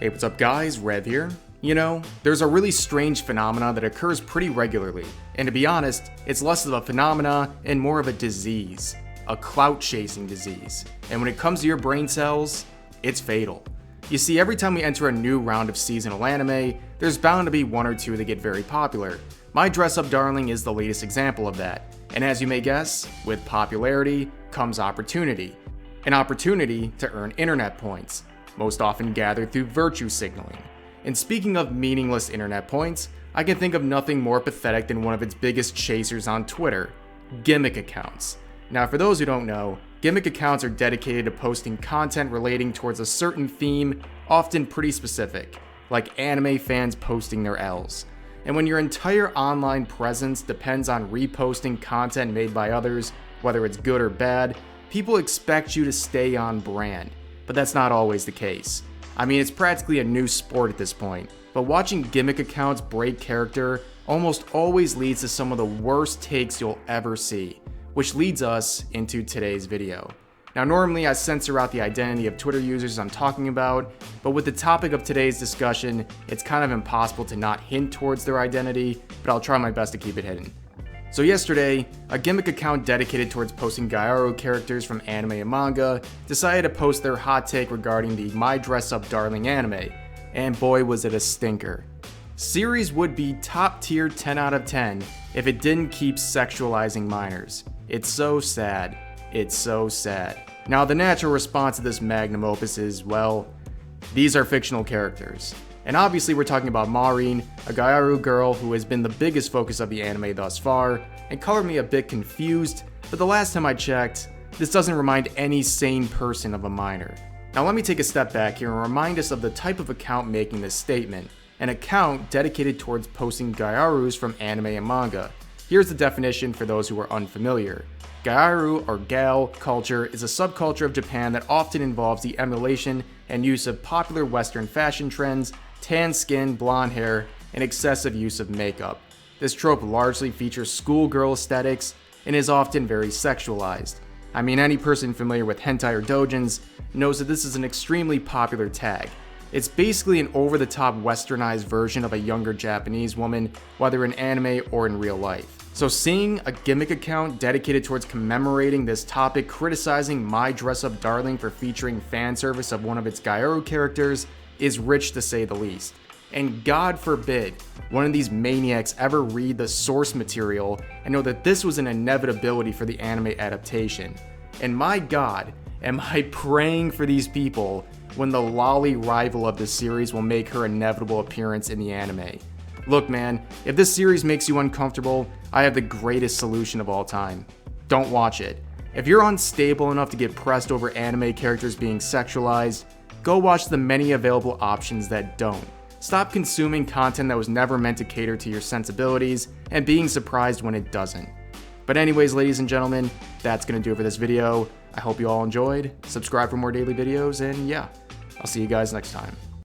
Hey, what's up guys, Rev here. You know, there's a really strange phenomena that occurs pretty regularly, and to be honest, it's less of a phenomena and more of a disease. A clout-chasing disease. And when it comes to your brain cells, it's fatal. You see, every time we enter a new round of seasonal anime, there's bound to be one or two that get very popular. My DressUp Darling is the latest example of that. And as you may guess, with popularity comes opportunity. An opportunity to earn internet points, most often gathered through virtue signaling. And speaking of meaningless internet points, I can think of nothing more pathetic than one of its biggest chasers on Twitter, Gimmick Accounts. Now for those who don't know, Gimmick Accounts are dedicated to posting content relating towards a certain theme, often pretty specific, like anime fans posting their L's. And when your entire online presence depends on reposting content made by others, whether it's good or bad, people expect you to stay on brand. But that's not always the case. I mean, it's practically a new sport at this point, but watching Gimmick Accounts break character almost always leads to some of the worst takes you'll ever see, which leads us into today's video. Now normally I censor out the identity of Twitter users I'm talking about, but with the topic of today's discussion, it's kind of impossible to not hint towards their identity, but I'll try my best to keep it hidden. So yesterday, a Gimmick account dedicated towards posting Gyaru characters from anime and manga decided to post their hot take regarding the My DressUp Darling anime, and boy was it a stinker. Series would be top tier 10 out of 10 if it didn't keep sexualizing minors. It's so sad. It's so sad. Now the natural response to this magnum opus is, well, these are fictional characters. And obviously we're talking about Marin, a Gyaru girl who has been the biggest focus of the anime thus far, and colored me a bit confused, but the last time I checked, this doesn't remind any sane person of a minor. Now let me take a step back here and remind us of the type of account making this statement, an account dedicated towards posting Gyarus from anime and manga. Here's the definition for those who are unfamiliar. Gyaru, or gal, culture is a subculture of Japan that often involves the emulation and use of popular Western fashion trends, tan skin, blonde hair, and excessive use of makeup. This trope largely features schoolgirl aesthetics and is often very sexualized. I mean, any person familiar with hentai or doujins knows that this is an extremely popular tag. It's basically an over-the-top westernized version of a younger Japanese woman, whether in anime or in real life. So seeing a Gimmick account dedicated towards commemorating this topic, criticizing My DressUp Darling for featuring fan service of one of its Gyaru characters, is rich to say the least. And God forbid one of these maniacs ever read the source material and know that this was an inevitability for the anime adaptation. And my God, am I praying for these people when the lolly rival of the series will make her inevitable appearance in the anime. Look man, if this series makes you uncomfortable, I have the greatest solution of all time. Don't watch it. If you're unstable enough to get pressed over anime characters being sexualized, go watch the many available options that don't. Stop consuming content that was never meant to cater to your sensibilities and being surprised when it doesn't. But anyways, ladies and gentlemen, that's gonna do it for this video. I hope you all enjoyed. Subscribe for more daily videos, and yeah, I'll see you guys next time.